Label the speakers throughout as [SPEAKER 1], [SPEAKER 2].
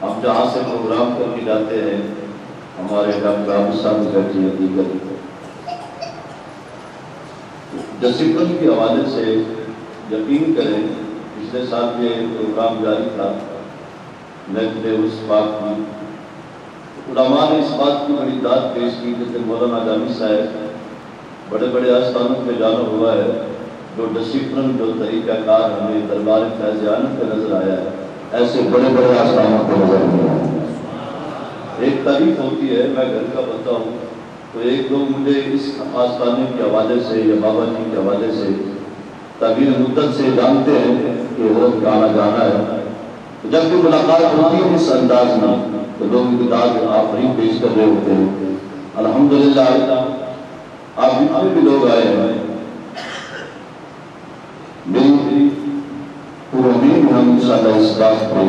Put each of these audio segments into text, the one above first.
[SPEAKER 1] ہم جہاں سے پروگرام کر کے جاتے ہیں ہمارے ڈاکٹر عابد صاحب مکھرجی حقیقت ڈسپلن کے حوالے سے یقین کریں پچھلے سال یہ پروگرام جاری تھا، میں نے اس بات کی علماء نے اس بات کی بڑی داد پیش کی جیسے مولانا جامی صاحب بڑے بڑے آستانوں پہ جانا ہوا ہے، جو ڈسپلن جو طریقہ کار ہمیں دربار فیض عالم پہ نظر آیا ہے ایسے بڑے بڑے آستانوں پہ نظر نہیں آیا۔ ایک تعریف ہوتی ہے، میں گھر کا بندہ ہوں تو ایک لوگ مجھے اس آستانے کے حوالے سے یا بابا جی کے حوالے سے تعبیر مدت سے جانتے ہیں کہ حضرت کا آنا جانا ہے، جب بھی ملاقات ہوتی ہے اس انداز میں تو لوگ کتاب آفرین پیش کر رہے ہوتے ہیں۔ الحمدللہ آپ جتنے بھی لوگ آئے ہیں میری پورا امید ہم انشاءاللہ اس بات پہ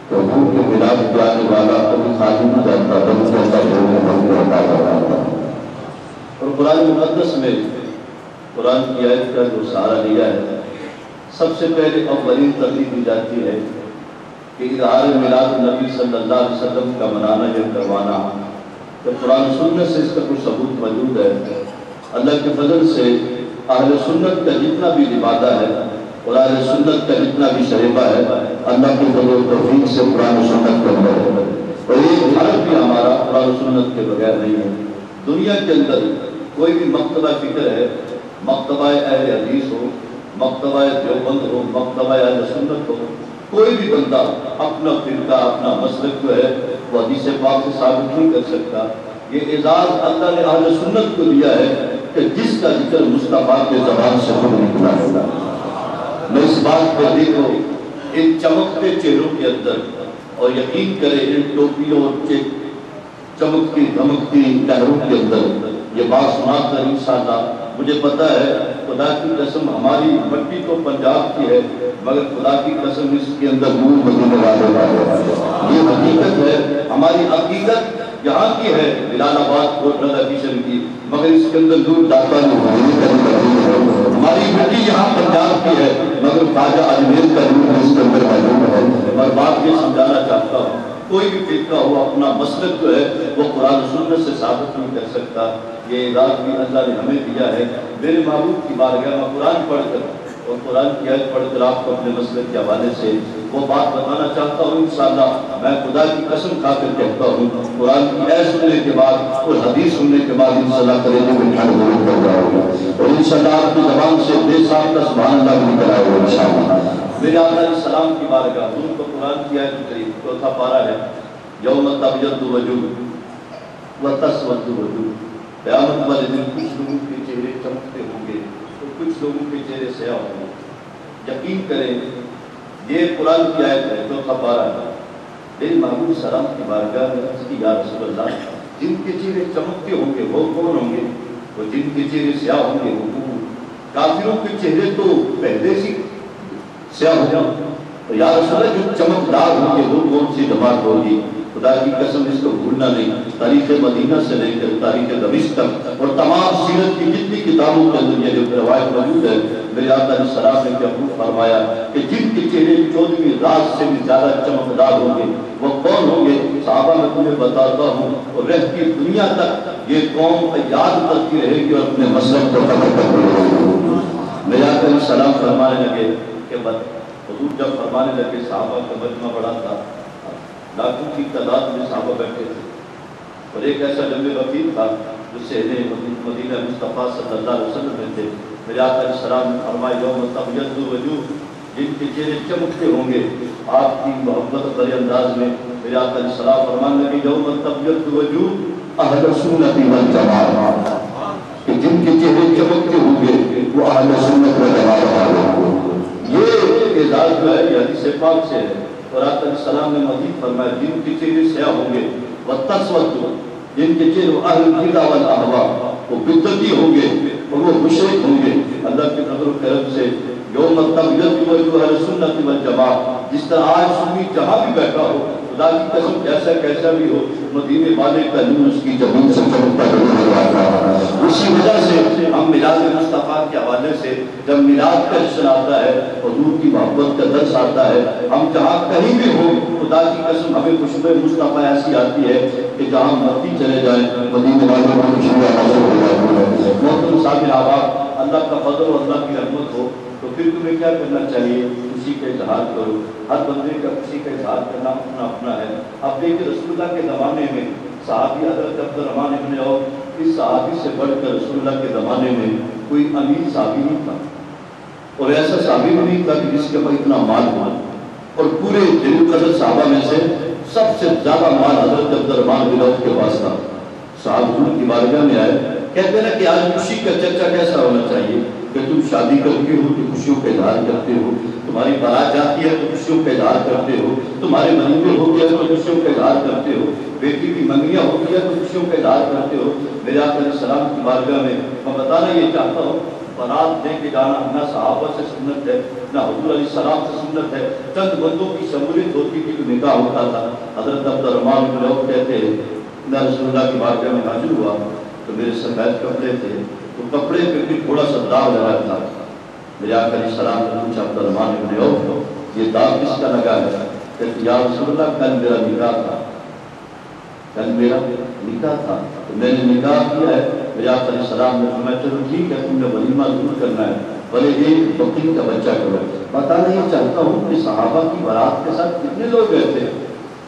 [SPEAKER 1] تو حضور کے ملاد پہ آنے والا کبھی خالی نہ جاتا بلکہ جاتا رہتا۔ اور قرآن مقدس میں قرآن کی آیت کا جو سہارا لیا ہے، سب سے پہلے اولین ترغیب دی جاتی ہے کہ اظہار میلاد نبی صلی اللہ علیہ وسلم کا منانا یا کروانا، جب قرآن سنت سے اس کا کوئی ثبوت موجود ہے، اللہ کے فضل سے اہل سنت کا جتنا بھی لبادہ ہے اور اہل سنت کا جتنا بھی شریبہ ہے اللہ کے فضل و توفیق سے قرآن سنت کے اندر ہے، اور ایک حرف بھی ہمارا قرآن سنت کے بغیر نہیں ہے۔ دنیا کے اندر کوئی بھی مکتبہ فکر ہے، مکتبہ اہل حدیث ہو، مکتبہ دیوبند ہو، مکتبہ اہل سنت ہو، کوئی بھی بندہ اپنا فرقہ اپنا مسلک جو ہے وہ حدیث پاک سے ثابت نہیں کر سکتا۔ یہ اعزاز اللہ نے اہل سنت کو دیا ہے کہ جس کا ذکر مصطفیٰ کے زبان سے خود نکلا ہے۔ میں اس بات پہ دیکھو ان چمکتے چہروں کے اندر، اور یقین کرے ان ٹوپیوں اور چمکتی دھمکتی لہروں کے اندر یہ بات سنا کر انشاءاللہ مجھے پتا ہے خدا کی قسم ہماری مٹی تو پنجاب کی ہے مگر خدا کی قسم اس کے اندر نور مدینے والے یہ حقیقت ہے۔ ہماری حقیقت یہاں کی ہے بلال آباد کوٹلہ کشن کی، مگر اس کے اندر نور داتا ہماری مٹی یہاں پنجاب کی ہے مگر خواجہ اجمیر کا نور اس کے اندر موجود ہے۔ اور بات یہ سمجھانا چاہتا ہوں کوئی بھی فرقہ ہو اپنا مسلک جو ہے وہ قرآن سنت سے ثابت نہیں کر سکتا۔ یہ اعزاز بھی اللہ نے ہمیں دیا ہے۔ میرے محبوب کی بارگاہ میں قرآن پڑھ کر اور قرآن کی آیت پڑھ کر آپ کو اپنے مسلک کے حوالے سے وہ بات بتانا چاہتا ہوں۔ انشاءاللہ میں خدا کی قسم کھا کر کہتا ہوں قرآن کی آیت سننے کے بعد اور حدیث سننے کے بعد انشاءاللہ کلیجے میں ٹھنڈ ضرور کر جاؤ گا، اور انشاءاللہ آپ کی زبان سے بے صاحب کا سبحان اللہ بھی نکل آئے گا انشاءاللہ۔ میرے آقا علیہ السلام کی بارگاہ حضور کو قرآن کی آیت کریم چوتھا پارہ ہے، یوم تبیض وجوہ وتسود وجوہ، قیامت والے دن کچھ لوگوں کے چہرے چمکتے ہوں گے اور کچھ لوگوں کے چہرے سیاہ ہوں گے۔ یقین کریں یہ قرآن کی آیت ہے چوتھا پارہ ہے۔ میری محبوب سلام کی بارگاہ میں عرض کی یا رسول اللہ جن کے چہرے چمکتے ہوں گے وہ کون ہوں گے؟ اور جن کے چہرے سیاہ ہوں گے وہ کون؟ کافروں کے چہرے تو پہلے سے سیاہ ہو جاؤ تو یا رسول اللہ جو چمکدار ہوں گے وہ کون سی جماعت ہوگی؟ خدا کی قسم اس کو بھولنا نہیں، تاریخ مدینہ سے لے کر تاریخ دمشق تک اور تمام سیرت کی جتنی کتابوں کے اندر یہ جو روایت موجود ہے میرے آقا علیہ السلام نے کیا فرمایا کہ جن کے چہرے 14ویں رات سے بھی زیادہ چمکدار ہوں گے وہ کون ہوں گے؟ صحابہ میں تمہیں بتاتا ہوں اور رہتی دنیا تک یہ قوم یاد کرتی رہے گی اور اپنے مسلک کو قدر کرتی رہے گی۔ میرے آقا علیہ السلام فرمانے لگے کہ حضور جب فرمانے لگے صحابہ کا مجمع بڑا تھا، لاکھوں کی تعداد میں صحابہ بیٹھے تھے اور ایک ایسا جنگ وقیع تھا جو سہنے مدینہ مصطفیٰ صلی اللہ علیہ وسلم میں تھے۔ میرے آقا علیہ السلام نے فرمایا یوم تبیض وجوہ، جن کے چہرے چمکتے ہوں گے آپ کی محبت بھرے انداز میں میرے آقا علیہ السلام فرمانے لگے یوم تبیض وجوہ اہل سنت والجماعت، کہ جن کے چہرے چمکتے ہوں گے وہ اہل سنت والجماعت والے ہوں گے۔ یہ اعزاز جو ہے یہ حدیث پاک سے ہے۔ اور آقا علیہ السلام نے مزید فرمایا جن کے چہرے سیاہ ہوں گے وتسود، جن کے چہرے اہل البدع والاہواء وہ بدعتی ہوں گے اور وہ مشرک ہوں گے۔ اللہ کے فضل و کرم سے یوم تبیض وجوہ اہل سنت والجماعت، جس طرح آج سنی جہاں بھی بیٹھا ہو خدا کی قسم کیسا کیسا بھی ہو مدینے والے کا نور اس کی زمین سے چمکتا ضرور نظر آتا ہے۔ اسی وجہ سے ہم میلاد مصطفیٰ کے حوالے سے جب میلاد کا جشن آتا ہے، حضور کی محبت کا درس آتا ہے، ہم جہاں کہیں بھی ہو خدا کی قسم ہمیں خوشبو مصطفیٰ ایسی آتی ہے کہ جہاں مرضی چلے جائیں مدینے والے کو خوشبو حاصل ہو جاتی ہے۔ محترم صاحب احباب، اللہ کا فضل اور اللہ کی رحمت ہو تو پھر تمہیں کیا کرنا چاہیے؟ خوشی کا اظہار کرو۔ ہر بندے کا خوشی کا اظہار کرنا اپنا اپنا ہے۔ اب دیکھیں رسول اللہ کے زمانے میں صحابی حضرت عبدالرحمن ابن عوف، اس صحابی سے بڑھ کر رسول اللہ کے زمانے میں کوئی امیر صحابی نہیں تھا، اور ایسا صحابی بھی نہیں تھا کہ جس کے پاس اتنا مال ہوا، اور پورے جلیل قدر صحابہ میں سے سب سے زیادہ مال حضرت عبدالرحمن بن عوف کے پاس تھا۔ صاحب حضور کی بارگاہ میں آئے، کہتے ہیں کہ آج خوشی کا چرچا کیسا ہونا چاہیے کہ تم شادی کرتے ہو تو خوشیوں کا اظہار کرتے ہو، تمہاری بارات جاتی ہے تو خوشیوں کا اظہار کرتے ہو، تمہارے منیبے ہو گیا تو خوشیوں کا اظہار کرتے ہو، بیٹی کی منگنیاں ہو گیا تو خوشیوں کا اظہار کرتے ہو۔ میرے آقا علیہ السلام کی بارگاہ میں میں بتانا یہ چاہتا ہوں، بارات لے کے جانا نہ صحابہ سے سنت ہے نہ حضور علیہ السلام سے سنت ہے۔ چند بندوں کی شمولیت ہوتی تھی تو نکاح ہوتا تھا۔ حضرت عبدالرحمن بن عوف کہتے ہیں میں رسول اللہ کی بارگاہ میں حاضر ہوا تو میرے سفید کپڑے تھے، تو کپڑے پہ بھی تھوڑا سا داغ لگا تھا۔ میرے آقا علیہ السلام نے پوچھا عبدالرحمن بن عوف یہ داغ کس کا لگا ہے؟ کہ یا رسول اللہ کل میرا نکاح تھا، کل میرا نکاح تھا تو میں نے نکاح کیا ہے۔ میرے آقا علیہ السلام نے فرمایا چلو ٹھیک ہے تم نے ولیمہ ضرور کرنا ہے، بھلے ایک بکری کا بچہ کرو۔ بتانا یہ چاہتا ہوں کہ صحابہ کی بارات کے ساتھ کتنے لوگ گئے تھے؟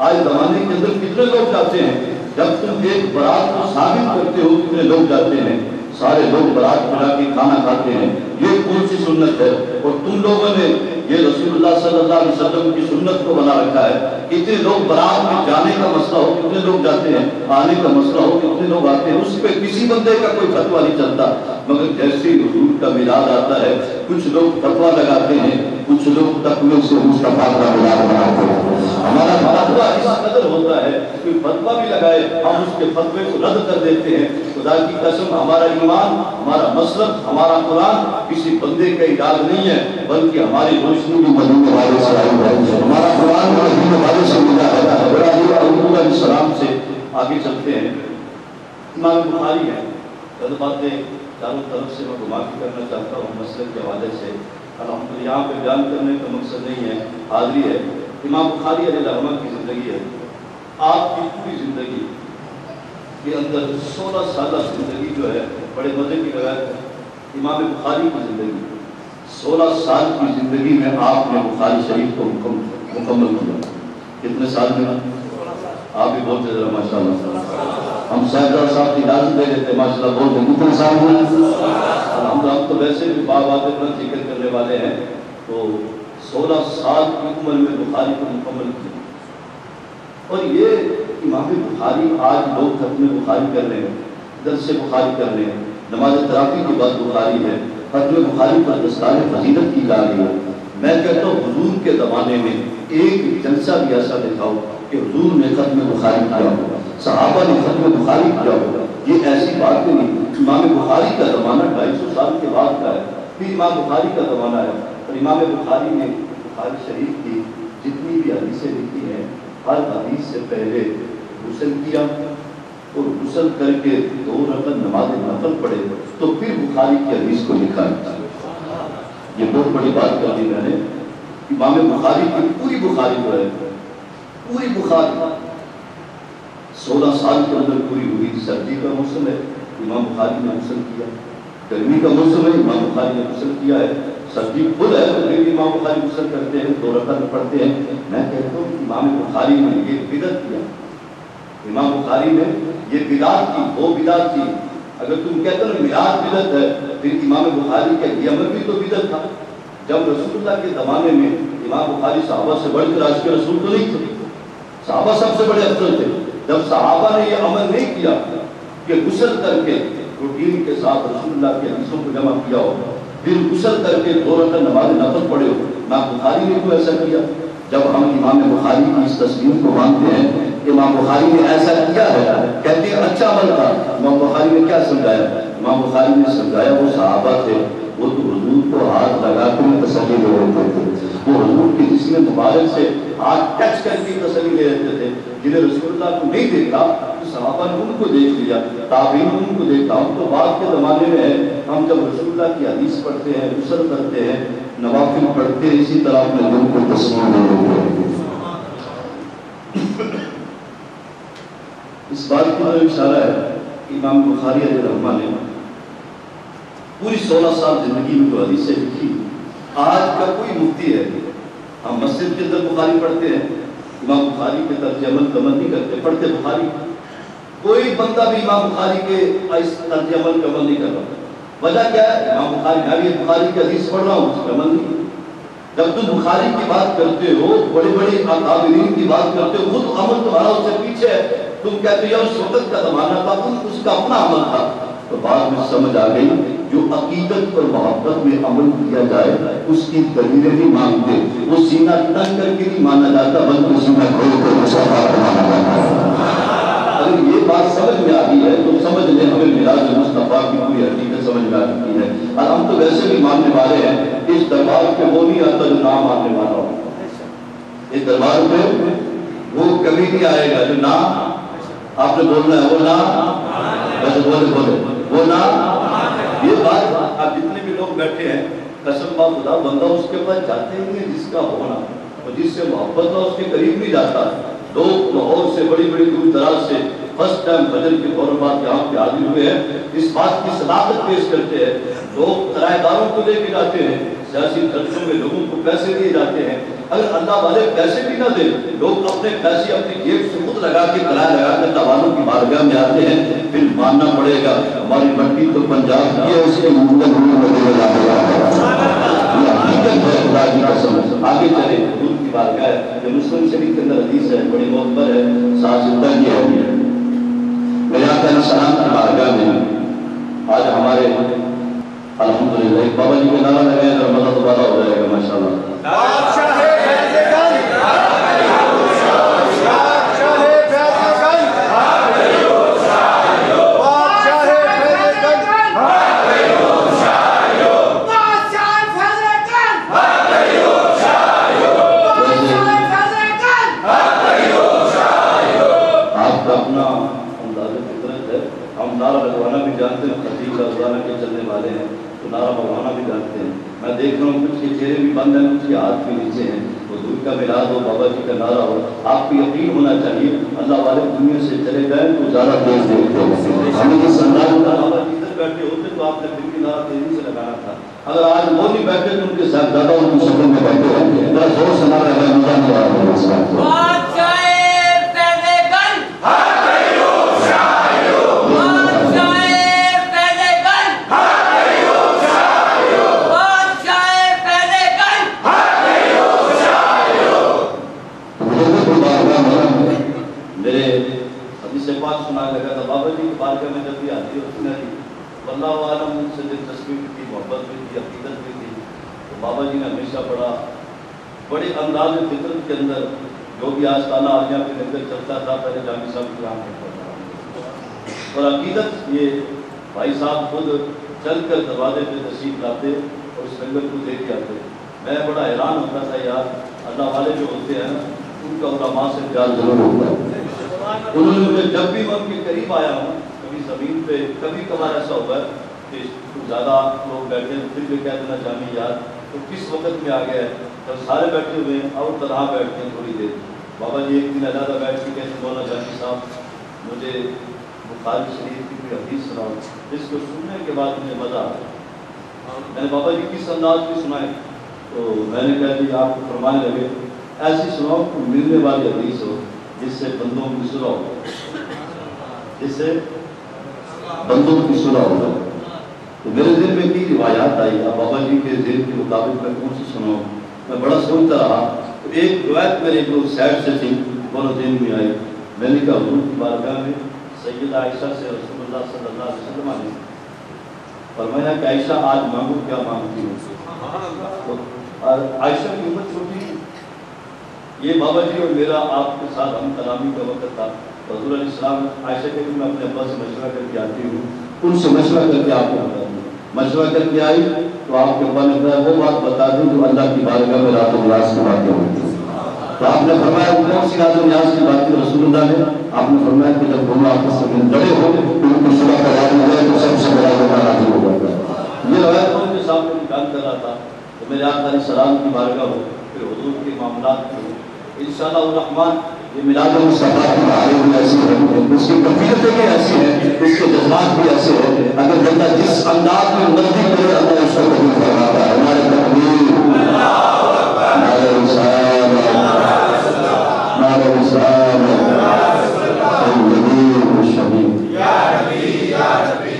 [SPEAKER 1] آج زمانے کے اندر کتنے لوگ جاتے ہیں؟ جب تم ایک بارات کو ثابت کرتے ہو کتنے لوگ جاتے ہیں؟ سارے لوگ بارات ملا کے کھانا کھاتے ہیں، یہ کون سی سنت ہے؟ اور تم لوگوں نے یہ رسول اللہ صلی اللہ علیہ وسلم کی سنت کو بنا رکھا ہے۔ کتنے لوگ بارات میں جانے کا مسئلہ ہو کتنے لوگ جاتے ہیں، آنے کا مسئلہ ہو کتنے لوگ آتے ہیں، اس پہ کسی بندے کا کوئی فتویٰ نہیں چلتا۔ مگر جیسے ہی حضور کا میلاد آتا ہے کچھ لوگ فتویٰ لگاتے ہیں، کچھ لوگ تقوی سے مصطفیٰ کا میلاد بناتے ہیں۔ ہمارا فتویٰ اس قدر ہوتا ہے کوئی فتویٰ بھی لگائے ہم اس کے فتوے کو رد کر دیتے ہیں۔ خدا کی قسم ہمارا ایمان، ہمارا مسلک، ہمارا قرآن کسی بندے کا ایجاد نہیں ہے، بلکہ ہماری روشنی بھی مدینے والے سے آئی ہے۔ ہمارا قرآن مدینے والے سے ملا ہے۔ حضور علیہ السلام سے آگے چلتے ہیں۔ امام بخاری ہے، چند باتیں چاروں طرف سے میں گھما کے کرنا چاہتا ہوں مسلک کے حوالے سے۔ الحمدللہ یہاں پہ بیان کرنے کا مقصد نہیں ہے، حاضری ہے۔ امام بخاری علیہ الرحمہ کی زندگی ہے، آپ کی پوری زندگی کے اندر 16 سالہ زندگی جو ہے بڑے مزے کی لگا ہے۔ امام بخاری کی زندگی 16 سال کی زندگی میں آپ نے بخاری شریف کو مکمل کیا۔ کتنے سال میں؟ آپ بھی بولتے ذرا ماشاءاللہ۔ ہم صاحبزادہ صاحب کی اجازت دے دیتے ماشاءاللہ بولتے کتنے سال میں؟ ہم تو ویسے بھی بات پر ذکر کرنے والے ہیں، تو 16 سال کی عمر میں بخاری کو مکمل کیا۔ اور یہ امام بخاری آج لوگ ختم بخاری کر رہے ہیں، درس بخاری کر رہے ہیں، نماز تراویح کے بعد بخاری ہے، ختم بخاری پر دستار فضیلت کی جا رہی ہے۔ میں کہتا ہوں حضور کے زمانے میں ایک جلسہ بھی ایسا دکھاؤ کہ حضور نے ختم بخاری کیا ہوگا، صحابہ نے ختم بخاری کیا ہوگا، یہ ایسی بات نہیں۔ امام بخاری کا زمانہ 250 سال کے بعد کا ہے، پھر امام بخاری کا زمانہ ہے، اور امام بخاری نے بخاری شریف کی جتنی بھی حدیثیں لکھی ہیں ہر حدیث سے پہلے غسل کیا، اور غسل کر کے 2 رکعت نماز نفل پڑھے تو پھر بخاری کی حدیث کو لکھا ہے۔ یہ بہت بڑی بات کر دی میں نے۔ امام بخاری کی پوری بخاری جو ہے، پوری بخاری 16 سال کے اندر پوری ہوئی۔ سردی کا موسم ہے، امام بخاری نے غسل کیا، گرمی کا موسم ہے، امام بخاری نے غسل کیا ہے، سردی خود ہے تو بھی امام بخاری غسل کرتے ہیں، 2 رکعت پڑھتے ہیں۔ میں کہتا ہوں امام بخاری نے یہ بدعت کیا، امام بخاری نے یہ بدعت کی، وہ بدعت کی۔ اگر تم کہتے ہو میلاد بدعت ہے، پھر امام بخاری کا یہ عمل بھی تو بدعت تھا۔ جب رسول اللہ کے زمانے میں امام بخاری صحابہ سے بڑھ کر عاشق رسول تو نہیں تھے، صحابہ سب سے بڑے افضل تھے۔ جب صحابہ نے یہ عمل نہیں کیا کہ غسل کر کے روٹین کے ساتھ رسول اللہ کی حدیثوں کو جمع کیا ہو، پھر غسل کر کے 2 رکعت نماز نفل پڑھے ہو، امام بخاری نے تو ایسا کیا۔ جب ہم امام بخاری کی اس تصویر کو مانتے ہیں امام بخاری نے ایسا کیا ہے، کہتے ہیں اچھا عمل تھا، امام بخاری نے کیا سمجھایا؟ امام بخاری نے سمجھایا وہ صحابہ تھے، وہ تو حضور کو ہاتھ لگا کر تسلی دے رہے تھے، وہ حضور کے جسم مبارک سے ہاتھ ٹچ کر کے تسلی لے لیتے تھے. جنہیں رسول اللہ کو نہیں دیکھا تو صحابہ نے ان کو دیکھ لیا, تابعین نے ان کو دیکھا. ہم تو بعد کے زمانے میں ہے, ہم جب رسول اللہ کی حدیث پڑھتے ہیں, غسل کرتے ہیں, نوافل پڑھتے ہیں, اسی طرح اپنے دل کو تسلیم دے دیتے ہیں. اس بات کی طرف اشارہ ہے امام بخاری علیہ الرحمہ نے پوری 16 سال زندگی میں جو حدیثیں لکھی. آج کا کوئی مفتی ہے, ہم مسجد کے اندر بخاری پڑھتے ہیں, امام بخاری کے طرز عمل کا عمل نہیں کرتے, پڑھتے بخاری. کوئی بندہ بھی امام بخاری کے طرز عمل کا عمل نہیں کر رہا. وجہ کیا ہے؟ امام بخاری, میں بھی بخاری کی حدیث پڑھ رہا ہوں, اس کا عمل نہیں. جب تم بخاری کی بات کرتے ہو, بڑے بڑے اکابرین کی بات کرتے ہو, خود عمل تمہارا اس سے پیچھے ہے. تم کہتے ہو اس وقت کا زمانہ تھا, اس کا اپنا عمل تھا. تو بعد میں سمجھ آ گئی جو عقیدت اور محبت میں عمل کیا جائے اس کی دلیلیں نہیں مانگتے. وہ سینہ تنگ کر کے نہیں مانا جاتا, بلکہ سینہ کھول کر مصافحت مانا جاتا ہے. اگر یہ بات سمجھ میں آ گئی ہے تو سمجھ لیں ہمیں میراث مصطفیٰ کی پوری حقیقت سمجھ میں آ چکی ہے. اور ہم تو ویسے بھی ماننے والے ہیں, اس دربار پہ وہ نہیں آتا جو نام ماننے والا ہو. اس دربار پہ وہ کبھی نہیں آئے گا جو نام آپ نے بولنا ہے, وہ نام ویسے بولے وہ نام. یہ بات آپ جتنے بھی لوگ بیٹھے ہیں, قسم با خدا بندہ اس کے پاس جاتے ہی نہیں جس کا ہونا اور جس سے محبت ہو اس کے قریب نہیں جاتا. لوگ لاہور سے بڑی بڑی دور دراز سے فرسٹ ٹائم فجر کے فوراً بعد یہاں پہ حاضر ہوئے ہیں, اس بات کی صداقت پیش کرتے ہیں. لوگ کرایہ داروں کو لے کے جاتے ہیں, سیاسی خرچوں میں لوگوں کو پیسے دیے جاتے ہیں. اگر اللہ والے پیسے بھی نہ دیں, لوگ اپنے پیسے اپنی جیب سے خود لگا کے کرایہ لگا کر تابانوں کی بارگاہ میں آتے ہیں. پھر ماننا پڑے گا ہماری مٹی تو پنجاب کی ہے, اس کے مندر آگے چلے. حضور کی بارگاہ ہے جو مسلم شریف کے اندر حدیث ہے, بڑی معتبر ہے, ساجدہ کی ہے. میرے آقا علیہ السلام کی بارگاہ میں آج ہمارے الحمدللہ ایک بابا جی کے نعرہ لگائے اگر مدد والا ہو جائے گا ماشاءاللہ. میں دیکھ رہا ہوں کچھ کے چہرے بھی بند ہیں, کچھ کے ہاتھ بھی نیچے ہیں. حضور کا میلاد ہو, بابا جی کا نعرہ ہو, آپ کو یقین ہونا چاہیے اللہ والے دنیا سے چلے گئے تو زیادہ تیز دیکھتے ہیں. ہمیں یہ سمجھا بابا جی ادھر بیٹھے ہوتے تو آپ نے پھر بھی نعرہ تیزی سے لگانا تھا. اگر آج وہ نہیں بیٹھے تو ان کے ساتھ زیادہ ان کی شکل میں بیٹھے ہیں. ذرا زور سے نعرہ لگائے, مزہ نہیں آ رہا ہے اس بات. سنا لگا تھا بابا جی کی بارگاہ میں جب بھی آتی ہوتی نہ تھی, اللہ عالم ان سے دلچسپی بھی تھی, محبت بھی تھی, عقیدت بھی تھی. تو بابا جی نے ہمیشہ بڑے انداز فطرت کے اندر جو بھی آستانہ آلیہ کے اندر چلتا تھا پہلے جامی صاحب کی آنکھ میں پڑتا, اور عقیدت یہ بھائی صاحب خود چل کر دروازے پہ تشریف لاتے اور اس لنگر کو دے کے آتے. میں بڑا حیران ہوتا تھا یار, اللہ والے جو ہوتے ہیں ان کا علماء سے پیار ضرور ہوتا ہے. انہوں نے جب بھی میں ان کے قریب آیا ہوں, کبھی زمین پہ کبھی کبھار ایسا ہوا ہے کہ زیادہ لوگ بیٹھے ہیں پھر بھی کہہ دینا جامی یار تو کس وقت میں آ گیا ہے, جب سارے بیٹھے ہوئے ہیں اور طرح بیٹھتے ہیں تھوڑی دیر. بابا جی ایک دن علیحدہ بیٹھ کے کہتے مولانا جامی صاحب مجھے بخاری شریف کی کوئی حدیث سناؤ, جس کو سننے کے بعد مجھے مزہ آ گیا. میں نے بابا جی کس انداز میں سنائے تو میں نے کہا جی آپ کو فرمانے لگے ایسی سناؤ کو ملنے والی حدیث ہو جس سے بندوں کی صلح ہو, جس سے بندوں کی صلح ہو. تو میرے ذہن میں کی روایات آئی, اب بابا جی کے ذہن کے مطابق میں کون سی سناؤں. میں بڑا سوچتا رہا, ایک روایت میرے کو سائڈ سے تھی بولو ذہن میں آئی. میں نے کہا حضور کی بارگاہ میں سیدہ عائشہ سے رسول اللہ صلی اللہ علیہ وسلم نے فرمایا کہ عائشہ آج مانگو کیا مانگتی ہو. اور عائشہ کی عمر چھوٹی, یہ بابا جی اور میرا آپ کے ساتھ ہم کلامی کا وقت تھا. حضور علیہ السلام عائشہ کے میں اپنے ابا سے مشورہ کر کے آتی ہوں, ان سے مشورہ کر کے آپ کو بتا دوں. مشورہ کر کے آئی تو آپ کے ابا نے کہا وہ بات بتا دوں جو اللہ کی بارگاہ میں رات و نیاز کی باتیں ہوتی ہیں. تو آپ نے فرمایا کون سی ناز و نیاز کی بات کی رسول اللہ نے؟ آپ نے فرمایا کہ جب دونوں آپس میں لڑے ہو تو ان کو صلح کا یاد ہو جائے تو سب سے بڑا دھوکہ نازل ہو جاتا ہے۔ یہ روایت ان کے سامنے بیان کر رہا تھا تو میرے آقا علیہ السلام کی بارگاہ ہو پھر حضور کے معاملات ہو انشاءاللہ الرحمن یہ میلاد مصطفیٰ کی تعریف بھی ایسی ہے، اس کی کیفیتیں بھی ایسی ہیں، اس کے جذبات بھی ایسے ہیں، اگر بندہ جس انداز میں مرضی کرے اللہ اس کو قبول فرماتا ہے۔ ہمارے تکبیر، نعرہ رسالت، نعرہ رسالت، سیدی الشہید یا نبی یا نبی۔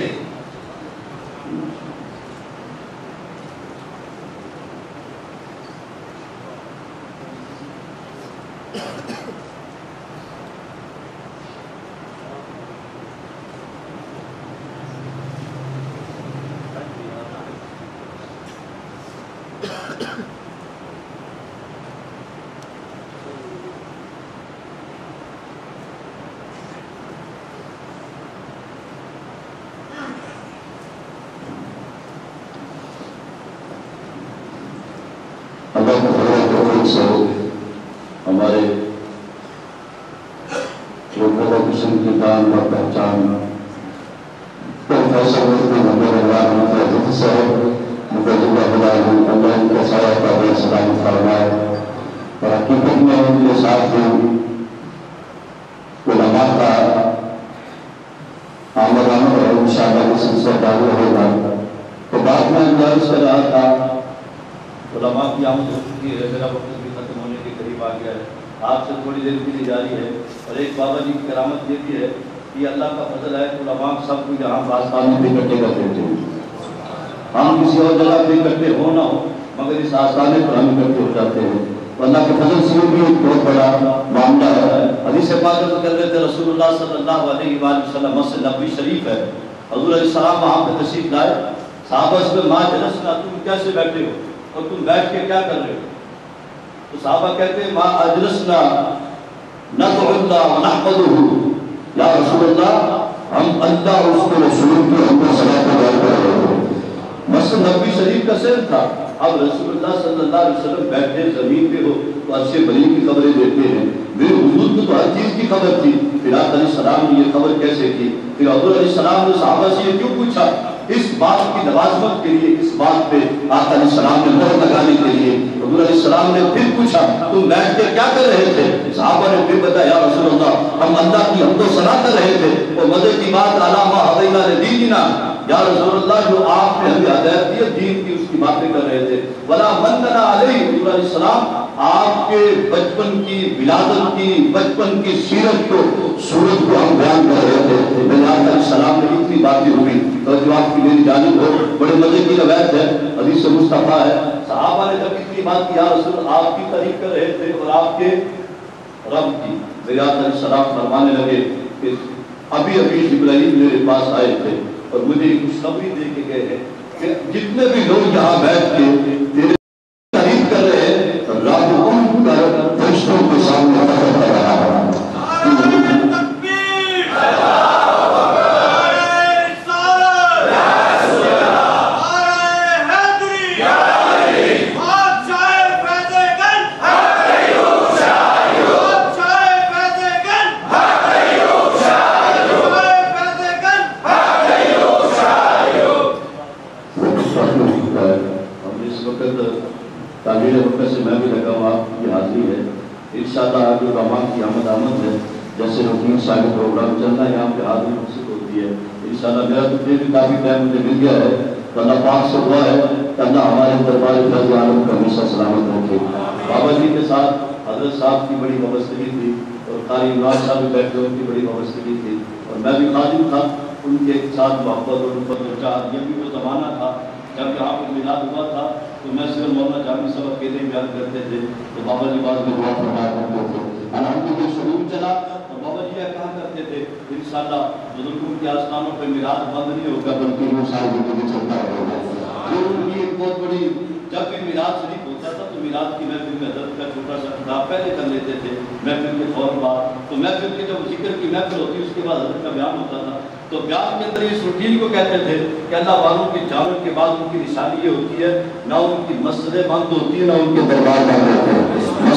[SPEAKER 1] اللہ کے توفیق سے ہمارے جو بہت قسم کی دان اور پہچان پروفیسر محمد صاحب مقدمہ اللہ ان کا سایہ قابل سلام فرمائے اور حقیقت میں ان کے ساتھ علماء کا آمد آمد اور انشاءاللہ کا سلسلہ جاری ہوگا۔ تو بعد میں انداز کر رہا تھا علماء کی آمد ہو چکی ہے، میرا وقت بھی ختم ہونے کے قریب آ گیا ہے، آپ سے تھوڑی دیر کے لیے جاری ہے۔ اور ایک بابا جی کی کرامت یہ بھی ہے کہ اللہ کا فضل ہے کہ علماء سب کو یہاں آستان میں بھی اکٹھے کر دیتے ہیں۔ ہم کسی اور جگہ پہ اکٹھے ہو نہ ہو مگر اس آستانے پر ہم اکٹھے ہو جاتے ہیں۔ اللہ کے فضل سے بھی ایک بہت بڑا معاملہ ہے۔ حدیث پاک میں کر رہے تھے رسول اللہ صلی اللہ علیہ وآلہ وسلم مسجد نبوی شریف ہے، حضور علیہ السلام وہاں پہ تشریف لائے، صحابہ اس میں ماں جلسنا تم کیسے بیٹھے ہو اور تم بیٹھ کے کیا کر رہے ہو؟ تو صحابہ کہتے ہیں ما اجلسنا ندعو اللہ ونحمدہ، یا رسول اللہ ہم اللہ اور اس کے رسول کی ہم کو صلاۃ و دعا کر رہے ہیں۔ مسجد نبوی شریف کا سر تھا، اب رسول اللہ صلی اللہ علیہ وسلم بیٹھے زمین پہ ہو تو اچھے بلی کی خبریں دیتے ہیں، میرے حضور کو تو ہر چیز کی خبر تھی، پھر آقا علیہ السلام نے یہ خبر کیسے کی؟ پھر حضور علیہ السلام نے صحابہ سے یہ کیوں پوچھا؟ اس بات کی نوازمت کے لیے، اس بات پہ آقا علیہ السلام نے مہر لگانے کے لیے حضور علیہ السلام نے پھر پوچھا تم بیٹھ کے کیا کر رہے تھے؟ صحابہ نے پھر بتایا یا رسول اللہ ہم اللہ کی حمد و ثنا کر رہے تھے، اور مزے کی بات علی ما ہدینا لدیننا، یا رسول اللہ جو آپ نے ہمیں ہدایت دی دین کی اس کی باتیں کر رہے تھے۔ ولا مننا علیہ، حضور علیہ السلام آپ کے بچپن کی ولادت کی بچپن کی سیرت کو صورت کو ہم بیان کر رہے تھے، میں نے آقا علیہ السلام نے اتنی باتیں ہوئی تو جو آپ کی میری جانب ہو، بڑے مزے کی روایت ہے، حدیث مصطفیٰ ہے، صحابہ نے جب اتنی بات کی یا رسول آپ کی تعریف کر رہے تھے اور آپ کے رب کی، میرے آقا علیہ السلام فرمانے لگے کہ ابھی ابھی جبرائیل میرے پاس آئے تھے اور مجھے خوشخبری دے کے گئے ہیں کہ جتنے بھی لوگ یہاں بیٹھ کے تیرے تعریف کر رہے ہیں رب ان کا فرشتوں کے سامنے ختم کر رہا ہے۔ تعبیر وقت سے میں بھی لگا ہوں آپ کی حاضری ہے انشاءاللہ آگے علماء کی آمد آمد ہے، جیسے روٹین سارے پروگرام چل رہا ہے یہاں پہ حاضری منصب ہوتی ہے انشاءاللہ۔ میرا تو پھر بھی کافی ٹائم مجھے مل گیا ہے تو اللہ پاک سے دعا ہے کہ اللہ ہمارے دربار فیض عالم کا ہمیشہ سلامت رکھے۔ بابا جی کے ساتھ حضرت صاحب کی بڑی وابستگی تھی اور قاری عمران صاحب بھی بیٹھے ان کی بڑی وابستگی تھی اور میں بھی خادم تھا، ان کے ساتھ محبت اور الفت اور چاہت، یہ بھی وہ زمانہ تھا جب یہاں پہ میلاد ہوا تھا تو میں صرف مولانا جامی صاحب اکیلے بیان کرتے تھے تو بابا جی بعد میں دعا فرمایا کرتے تھے۔ الحمدللہ شروع چلا اور بابا جی کہا کرتے تھے انشاءاللہ بزرگوں کے آستانوں پہ میلاد بند نہیں ہوگا بلکہ وہ ساری زندگی چلتا رہے گا۔ یہ ان کی ایک بہت بڑی، جب بھی میلاد شریف ہوتا تھا تو میلاد کی محفل میں حضرت کا چھوٹا سا خطاب پہلے کر لیتے تھے محفل کے فوراً بعد، تو محفل کے جب ذکر کی محفل ہوتی اس کے بعد حضرت کا بیان ہوتا تھا تو بیان کے اندر اس روٹین کو کہتے تھے کہ اللہ والوں کی جانب کے بعد ان کی نشانی یہ ہوتی ہے نہ ان کی مسجدیں بند ہوتی ہے نہ ان کے دربار بند ہوتے ہیں۔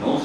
[SPEAKER 1] 9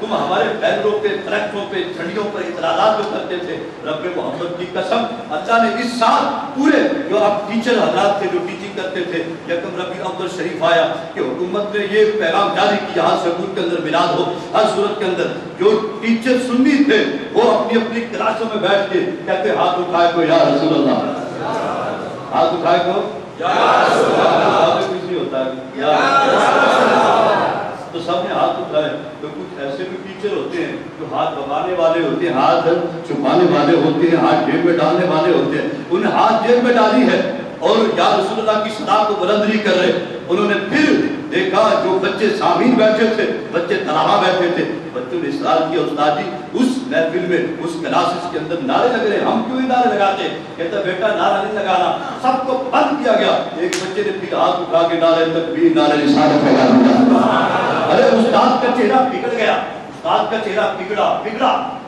[SPEAKER 1] تم ہمارے بینروں پہ ٹریکٹروں پہ جھنڈیوں پر اعتراضات جو کرتے تھے رب محمد کی قسم اللہ نے اس سال پورے جو اب ٹیچر حضرات تھے جو ٹیچنگ کرتے تھے یکم ربیع الاول شریف آیا کہ حکومت نے یہ پیغام جاری کیا ہر سکول کے اندر میلاد ہو ہر صورت کے اندر جو ٹیچر سنی تھے وہ اپنی اپنی کلاسوں میں بیٹھ کے کہتے ہاتھ اٹھائے کو یا رسول اللہ ہاتھ اٹھائے کو یا رسول اللہ کچھ نہیں ہوتا ہے یا رسول اللہ تو سب نے ہاتھ اٹھائے تو کچھ ایسے بھی ٹیچر ہوتے ہیں جو ہاتھ دبانے والے ہوتے ہیں ہاتھ چھپانے والے ہوتے ہیں ہاتھ جیب میں ڈالنے والے ہوتے ہیں انہیں ہاتھ جیب میں ڈالی ہے اور یا رسول اللہ کی صدا کو بلند نہیں کر رہے انہوں نے پھر دیکھا جو بچے سامعین بیٹھے تھے بچے طلباء بیٹھے تھے بچوں نے اصرار کیا استاد جی اس محفل میں اس کلاسز کے اندر نعرے لگ رہے ہم کیوں نعرے لگاتے کہتا بیٹا نعرہ نہیں لگانا سب کو بند کیا گیا ایک بچے نے پھر ہاتھ اٹھا کے نعرے تکبیر نعرے رسالت لگا دیا ارے استاد کا چہرہ بگڑ گیا استاد کا چہرہ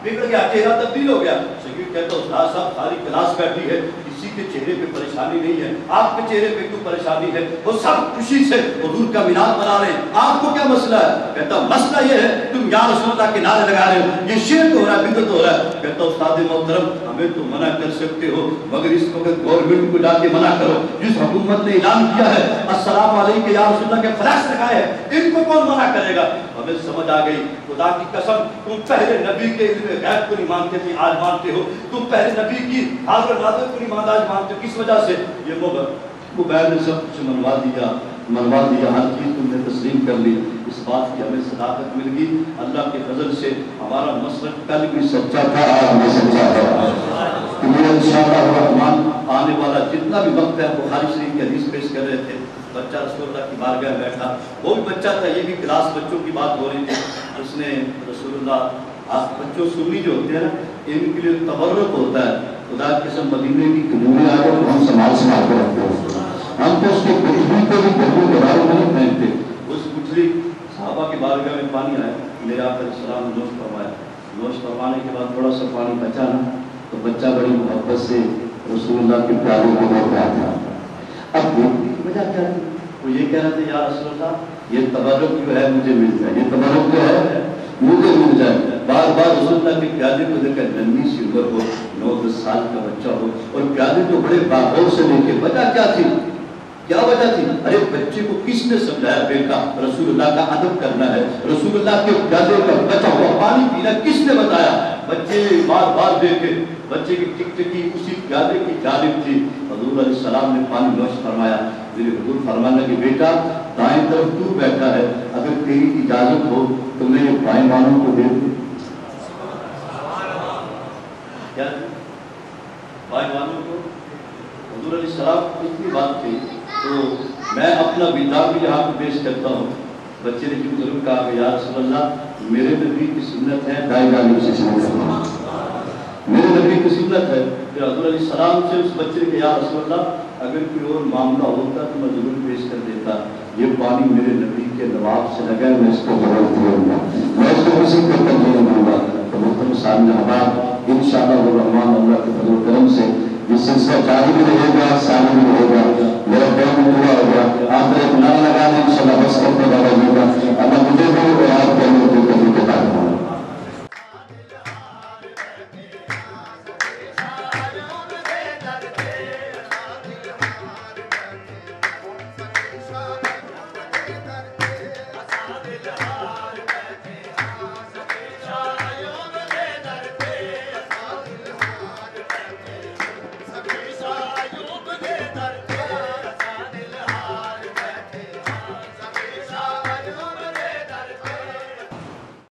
[SPEAKER 1] بگڑ گیا چہرہ تبدیل ہو گیا شکیب کہتا استاد صاحب ساری کلاس بیٹھی ہے کسی کے چہرے پہ پریشانی نہیں ہے آپ کے چہرے پہ کیوں پریشانی ہے وہ سب خوشی سے حضور کا میلاد منا رہے ہیں آپ کو کیا مسئلہ ہے کہتا مسئلہ یہ ہے تم یا رسول اللہ کے نعرے لگا رہے ہو یہ شرک ہو رہا ہے بدعت ہو رہا ہے کہتا استاد محترم ہمیں تو منع کر سکتے ہو مگر اس کو گورنمنٹ کو جا کے منع کرو جس حکومت نے اعلان کیا ہے السلام علیکم یا رسول اللہ کے فلیکس لگائے ہیں ان کو کون منع کرے گا ہمیں سمجھ آ گئی خدا کی قسم تم پہلے نبی کے علم غیب کو نہیں مانتے تھے آج مانتے ہو تم پہلے نبی کی حاضر ناظر کو نہیں مانتے آج مانتے ہو کس وجہ سے یہ موبائل نے سب کچھ منوا دیا ہر چیز تم نے تسلیم کر لی اس بات کی ہمیں صداقت مل گئی اللہ کے فضل سے ہمارا مسلک کل بھی سچا تھا آج بھی سچا ہے انشاءاللہ الرحمن آنے والا جتنا بھی وقت ہے بخاری شریف کی حدیث پیش کر رہے تھے بچہ رسول اللہ کی بارگاہ بیٹھا وہ بھی بچہ تھا یہ بھی کلاس بچوں کی بات ہو رہی تھی اس نے رسول اللہ آپ بچوں سنی جو ہوتے ہیں نا ان کے لیے تبرک ہوتا ہے خدا کی قسم مدینے کی کھجوریں آ کر ہم سنبھال کے رکھتے ہیں ہم تو اس کے گٹھلی کو بھی گھروں کے بارے میں نہیں پھینکتے اس گٹھلی صحابہ کی بارگاہ میں پانی آیا میرے آقا علیہ السلام نے نوش فرمایا نوش فرمانے کے بعد تھوڑا سا پانی بچا نا تو بچہ بڑی محبت سے رسول اللہ کے پیارے کو دیکھ رہا تھا اب وجہ کیا تھی وہ یہ کہہ رہا تھا یا رسول اللہ یہ تبرک جو ہے مجھے مل جائے یہ تبرک جو ہے مجھے مل جائے بار بار رسول اللہ کے پیادے کو دیکھ کر ننھی سی عمر ہو 9-10 سال کا بچہ ہو اور پیادے کو بڑے باغور سے لے کے وجہ کیا تھی کیا وجہ تھی ارے بچے کو کس نے سمجھایا بیٹا رسول اللہ کا ادب کرنا ہے رسول اللہ کے پیادے کا بچا ہوا پانی پینا کس نے بتایا بچے بار بار دیکھے بچے کی ٹک ٹکی اسی پیادے کی جانب تھی حضور علیہ السلام نے پانی نوش فرمایا میرے حضور فرمانا کہ بیٹا دائیں طرف تو بیٹھا ہے اگر تیری اجازت ہو تو میں یہ بائیں والوں کو دے دوں کیا بائیں والوں کو حضور علیہ السلام اتنی بات تھی تو میں اپنا بیدار بھی یہاں پہ پیش کرتا ہوں بچے نے کیوں ضرور کہا کہ یا رسول اللہ میرے نبی کی سنت ہے دائیں جانب سے سنت میرے نبی کی سنت ہے پھر حضور علیہ السلام سے اس بچے نے کہا یا رسول اللہ اگر کوئی اور معاملہ ہوتا تو میں ضرور پیش کر دیتا یہ پانی میرے نبی کے نواب سے لگا ہے میں اس کو ضرور دوں گا میں اس کو کسی کو ترجیح دوں گا تو محترم سامنے حباب انشاءاللہ الرحمن اللہ کے فضل و کرم سے یہ سلسلہ جاری بھی رہے گا ساری بھی رہے گا